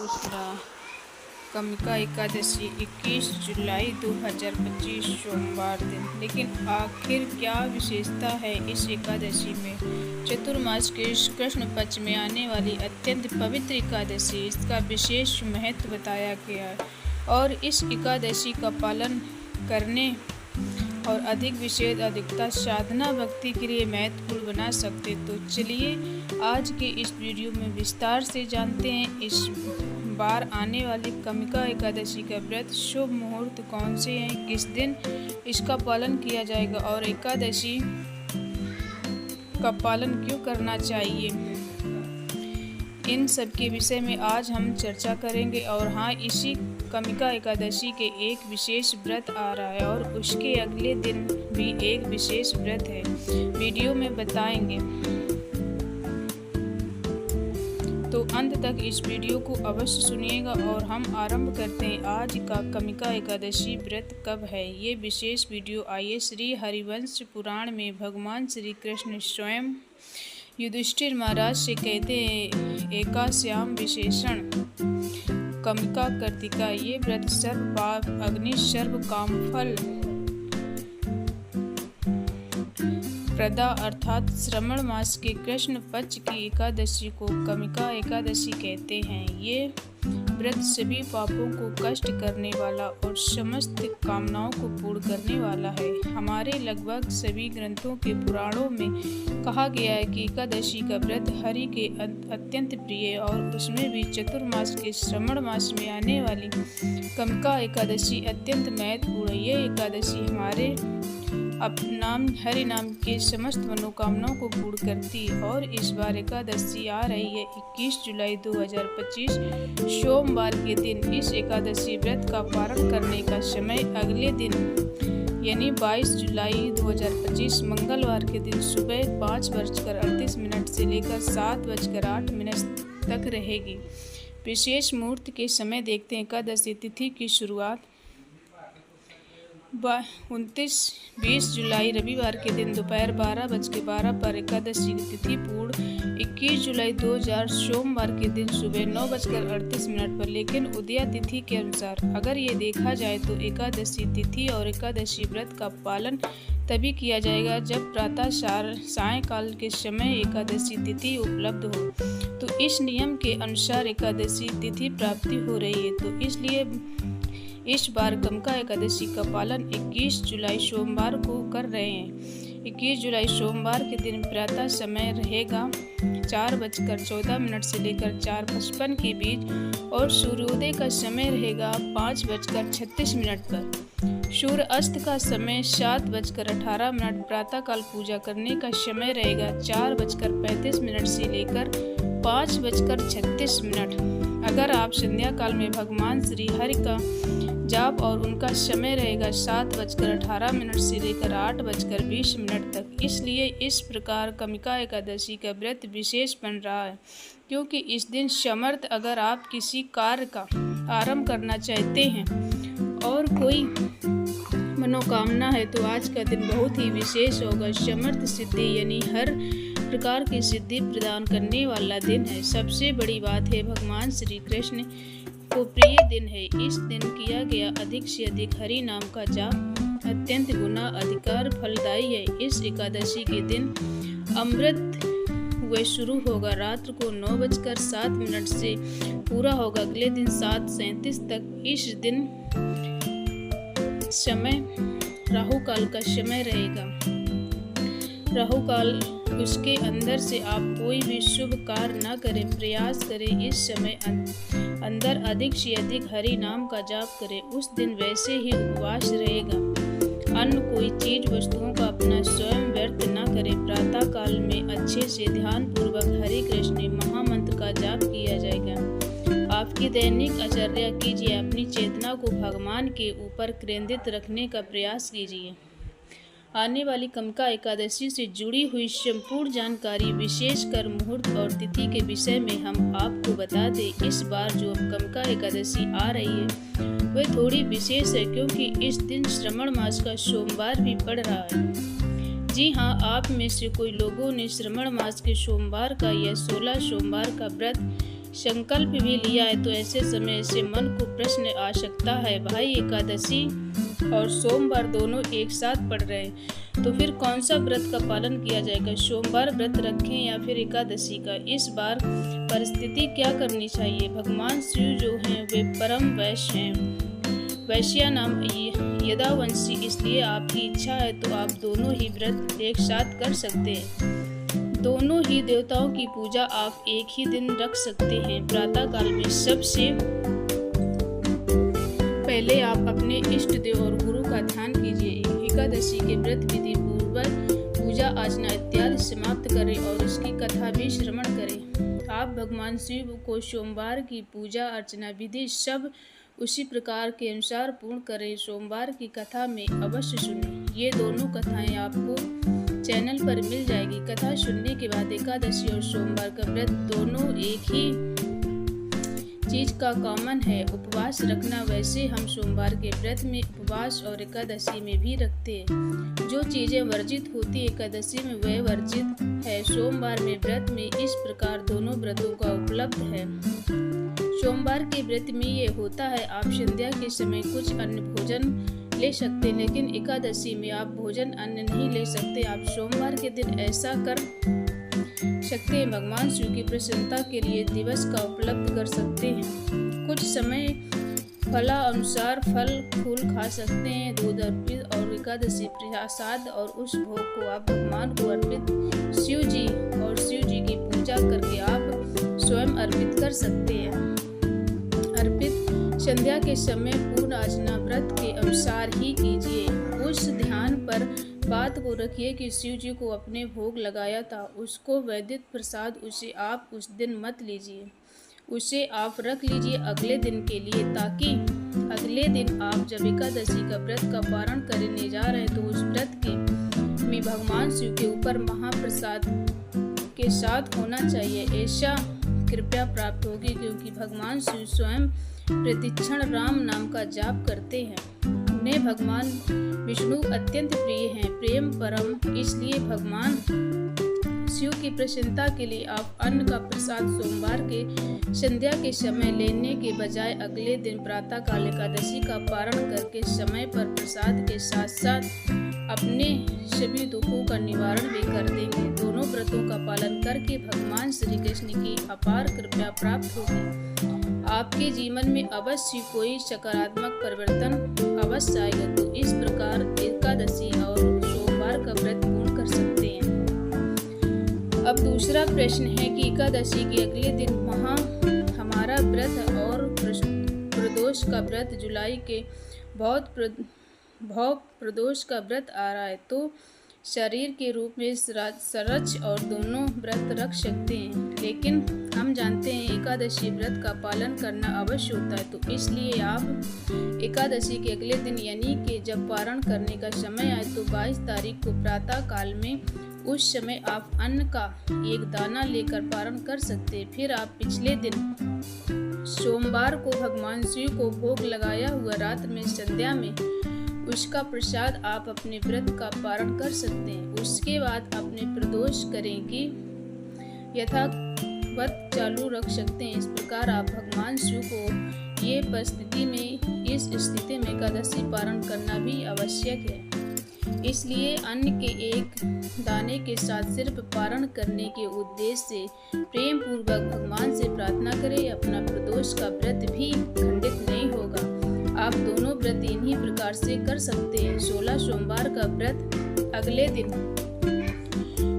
पुष्पा कमिका एकादशी 21 जुलाई 2025 सोमवार दिन। लेकिन आखिर क्या विशेषता है इस एकादशी में? चतुर्मास के कृष्ण पक्ष में आने वाली अत्यंत पवित्र एकादशी, इसका विशेष महत्व बताया गया है और इस एकादशी का पालन करने और अधिक विशेष अधिकता साधना भक्ति के लिए महत्वपूर्ण बना सकते। तो चलिए आज के इस वीडियो में विस्तार से जानते हैं इस बार आने वाली कमिका एकादशी का व्रत, शुभ मुहूर्त कौन से हैं, किस दिन इसका पालन किया जाएगा और एकादशी का पालन क्यों करना चाहिए। इन सब के विषय में आज हम चर्चा करेंगे। और हाँ, इसी कमिका एकादशी के एक विशेष व्रत आ रहा है और उसके अगले दिन भी एक विशेष व्रत है, वीडियो में बताएंगे। तो अंत तक इस वीडियो को अवश्य सुनिएगा। और हम आरंभ करते हैं आज का कमिका एकादशी व्रत कब है, ये विशेष वीडियो। आइए, श्री हरिवंश पुराण में भगवान श्री कृष्ण स्वयं युधिष्ठिर महाराज से कहते हैं, एकास्याम विशेषण कमिका कर्तिका, ये व्रत सर्व पाप अग्नि सर्व काम फल प्रदा अर्थात श्रावण मास के कृष्ण पक्ष की एकादशी को कमिका एकादशी कहते हैं। ये व्रत सभी पापों को कष्ट करने वाला और समस्त कामनाओं को पूर्ण करने वाला है। हमारे लगभग सभी ग्रंथों के पुराणों में कहा गया है कि एकादशी का व्रत हरि के अत्यंत प्रिय है और उसमें भी चतुर्मास के श्रावण मास में आने वाली कमिका एकादशी अत्यंत महत्वपूर्ण है। यह एकादशी हमारे हरि नाम के समस्त मनोकामनाओं को पूर्ण करती है। और इस बार एकादशी आ रही है 21 जुलाई 2025 सोमवार के दिन। इस एकादशी व्रत का पारण करने का समय अगले दिन यानी 22 जुलाई 2025 मंगलवार के दिन सुबह 5:38 से लेकर 7:08 तक रहेगी। विशेष मुहूर्त के समय देखते हैं। एकादशी तिथि की शुरुआत 29-20 जुलाई रविवार के दिन दोपहर 12:12 पर एकादशी की तिथि पूर्ण 21 जुलाई 2000 सोमवार के दिन सुबह 9:38 पर। लेकिन उदया तिथि के अनुसार अगर ये देखा जाए तो एकादशी तिथि और एकादशी व्रत का पालन तभी किया जाएगा जब प्रातः सायंकाल के समय एकादशी तिथि उपलब्ध हो। तो इस नियम के अनुसार एकादशी तिथि प्राप्ति हो रही है, तो इसलिए इस बार कमिका एकादशी का पालन 21 जुलाई सोमवार को कर रहे हैं। 21 जुलाई सोमवार के दिन प्रातः समय रहेगा 4:14 से लेकर 4:55 के बीच और सूर्योदय का समय रहेगा 5:36 पर। सूर्य अस्त का समय 7:18। प्रातःकाल पूजा करने का समय रहेगा 4:35 से लेकर 5:36। अगर आप संध्या काल में भगवान श्री हरि का जाप और उनका समय रहेगा 7:18 से लेकर 8:20 तक। इसलिए इस प्रकार कमिका एकादशी का व्रत विशेष बन रहा है, क्योंकि इस दिन समर्थ अगर आप किसी कार्य का आरंभ करना चाहते हैं और कोई मनोकामना है तो आज का दिन बहुत ही विशेष होगा। समर्थ सिद्धि यानी हर प्रकार की सिद्धि प्रदान करने वाला दिन है। सबसे बड़ी बात है भगवान श्री कृष्ण को प्रिय दिन है। इस दिन किया गया अधिक से अधिक हरि नाम का जाप अत्यंत गुना अधिकार फलदायी है। इस एकादशी के दिन अमृत हुए शुरू होगा, रात्र को 9:07 से पूरा होगा, अगले दिन 7:37 तक। इस दिन समय राहु काल का समय रहेगा। राहु काल उसके अंदर से आप कोई भी शुभ कार्य न करें, प्रयास करें। इस समय अंदर अधिक से अधिक हरि नाम का जाप करें। उस दिन वैसे ही उपवास रहेगा, अन्य कोई चीज वस्तुओं का अपना स्वयं व्यर्थ न करें। प्रातः काल में अच्छे से ध्यान पूर्वक हरे कृष्ण महामंत्र का जाप किया जाएगा। आपकी दैनिक आचर्या कीजिए, अपनी चेतना को भगवान के ऊपर केंद्रित रखने का प्रयास कीजिए। आने वाली कमिका एकादशी से जुड़ी हुई संपूर्ण जानकारी, विशेषकर मुहूर्त और तिथि के विषय में हम आपको बता दें। इस बार जो कमिका एकादशी आ रही है वह थोड़ी विशेष है, क्योंकि इस दिन श्रावण मास का सोमवार भी पड़ रहा है। जी हाँ, आप में से कोई लोगों ने श्रावण मास के सोमवार का या 16 सोमवार का व्रत संकल्प भी लिया है तो ऐसे समय से मन को प्रश्न आ सकता है, भाई एकादशी और सोमवार दोनों एक साथ पड़ रहे हैं तो फिर कौन सा व्रत का पालन किया जाएगा, सोमवार व्रत रखें या फिर एकादशी का। इस बार परिस्थिति क्या करनी चाहिए। भगवान शिव जो हैं वे परम वैश्य हैं, वैश्या नाम यदावंशी, इसलिए आपकी इच्छा है तो आप दोनों ही व्रत एक साथ कर सकते हैं। दोनों ही देवताओं की पूजा आप एक ही दिन रख सकते हैं। प्रातः काल में सबसे पहले आप अपने इष्ट देव और गुरु का ध्यान कीजिए। एकादशी के व्रत विधि पूर्वक पूजा अर्चना इत्यादि समाप्त करें और उसकी कथा भी श्रवण करें। आप भगवान शिव को सोमवार की पूजा अर्चना विधि सब उसी प्रकार के अनुसार पूर्ण करें। सोमवार की कथा में अवश्य सुनें। ये दोनों कथाएं आपको चैनल पर मिल जाएगी। कथा सुनने के बाद एकादशी और सोमवार का व्रत दोनों एक ही चीज का कॉमन है, उपवास रखना। वैसे हम सोमवार के व्रत में उपवास और एकादशी में भी रखते हैं। जो चीजें वर्जित होती एकादशी में वह वर्जित है सोमवार में व्रत में। इस प्रकार दोनों व्रतों का उपलब्ध है। सोमवार के व्रत में ये होता है आप संध्या के समय कुछ अन्न भोजन ले सकते, लेकिन एकादशी में आप भोजन अन्न नहीं ले सकते। आप सोमवार के दिन ऐसा कर सकते हैं, भगवान शिव की प्रसन्नता के लिए दिवस का उपलब्ध कर सकते हैं। कुछ समय फला अनुसार फल फूल खा सकते हैं, दूध अर्पित और एकादशी प्रसाद और उस भोग को आप भगवान को अर्पित शिव जी और शिव जी की पूजा करके आप स्वयं अर्पित कर सकते हैं। अर्पित संध्या के समय पूर्ण अर्चना व्रत के अनुसार ही कीजिए। उस ध्यान पर बात को रखिए कि शिव जी को अपने भोग लगाया था, उसको वैदिक प्रसाद उसे आप उस दिन मत लीजिए, उसे आप रख लीजिए अगले दिन के लिए, ताकि अगले दिन आप जब एकादशी का व्रत का पारण करने जा रहे हैं तो उस व्रत के में भगवान शिव के ऊपर महाप्रसाद के साथ होना चाहिए। ऐसा कृपया प्राप्त होगी, क्योंकि भगवान शिव स्वयं प्रतिक्षण राम नाम का जाप करते हैं। उन्हें भगवान विष्णु अत्यंत प्रिय हैं, प्रेम परम। इसलिए भगवान शिव की प्रसन्नता के लिए आप अन्न का प्रसाद सोमवार के संध्या के समय लेने के बजाय अगले दिन प्रातः काल एकादशी का पारण करके समय पर प्रसाद के साथ साथ अपने सभी दुखों का निवारण भी कर देंगे। दोनों व्रतों का पालन करके भगवान श्री कृष्ण की अपार कृपा प्राप्त होगी। आपके जीवन में अवश्य कोई सकारात्मक परिवर्तन अवश्य आएगा। तो इस प्रकार एकादशी और सोमवार का व्रत पूर्ण कर सकते हैं। अब दूसरा प्रश्न है कि एकादशी के अगले दिन हमारा व्रत और प्रदोष का व्रत, जुलाई के भव प्रदोष का व्रत आ रहा है, तो शरीर के रूप में सरच और दोनों व्रत रख सकते हैं। लेकिन हम जानते हैं एकादशी व्रत का पालन करना अवश्य होता है, तो इसलिए आप एकादशी के अगले दिन यानी कि जब पारण करने का समय आए तो 22 तारीख को प्रातः काल में उस समय आप अन्न का एक दाना लेकर पारण कर सकते हैं। फिर आप पिछले दिन सोमवार को भगवान शिव को भोग लगाया हुआ रात में संध्या में उसका प्रसाद आप अपने व्रत का पारण कर सकते हैं। उसके बाद अपने प्रदोष करें कि यथावत चालू रख सकते हैं। इस प्रकार आप भगवान शिव को ये परिस्थिति में इस स्थिति में एकादशी पारण करना भी आवश्यक है। इसलिए अन्न के एक दाने के साथ सिर्फ पारण करने के उद्देश्य से प्रेम पूर्वक भगवान से प्रार्थना करें, अपना प्रदोष का व्रत भी खंडित नहीं होगा। आप दोनों व्रत इन्हीं प्रकार से कर सकते हैं। 16 सोमवार का व्रत अगले दिन।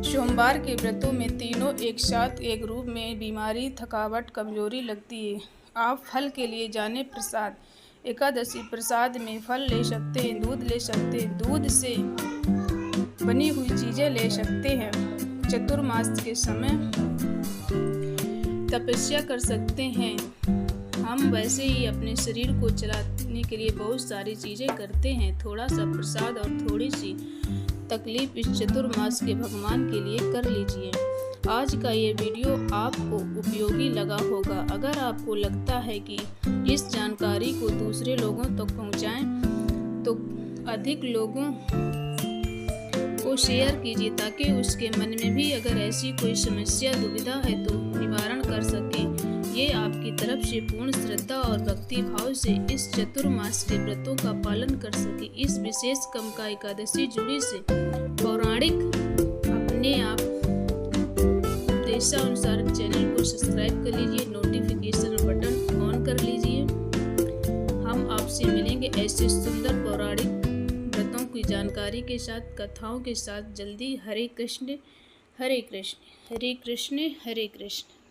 सोमवार के व्रतों में तीनों एक साथ एक रूप में बीमारी, थकावट, कमजोरी लगती है। आप फल के लिए जाने प्रसाद, एकादशी प्रसाद में फल ले सकते हैं, दूध ले सकते हैं, दूध से बनी हुई चीजें ले सकते हैं। चतुर्मास के समय तपस्या कर सकते हैं। हम वैसे ही अपने शरीर को चलाने के लिए बहुत सारी चीजें करते हैं। थोड़ा सा प्रसाद और थोड़ी सी तकलीफ इस चतुर्मास के भगवान के लिए कर लीजिए। आज का ये वीडियो आपको उपयोगी लगा होगा। अगर आपको लगता है कि इस जानकारी को दूसरे लोगों तक पहुंचाएं, तो अधिक लोगों को शेयर कीजिए, ताकि उसके मन में भी अगर ऐसी कोई समस्या दुविधा है तो निवारण कर सके। ये आपकी तरफ से पूर्ण श्रद्धा और भक्ति भाव से इस चतुर्मास के व्रतों का पालन कर सके। इस विशेष कमिका एकादशी जुड़ी से पौराणिक अपने आप देशानुसार चैनल को सब्सक्राइब कर लीजिए, नोटिफिकेशन बटन ऑन कर लीजिए। हम आपसे मिलेंगे ऐसे सुंदर पौराणिक व्रतों की जानकारी के साथ, कथाओं के साथ जल्दी। हरे कृष्ण हरे कृष्ण हरे कृष्ण हरे कृष्ण।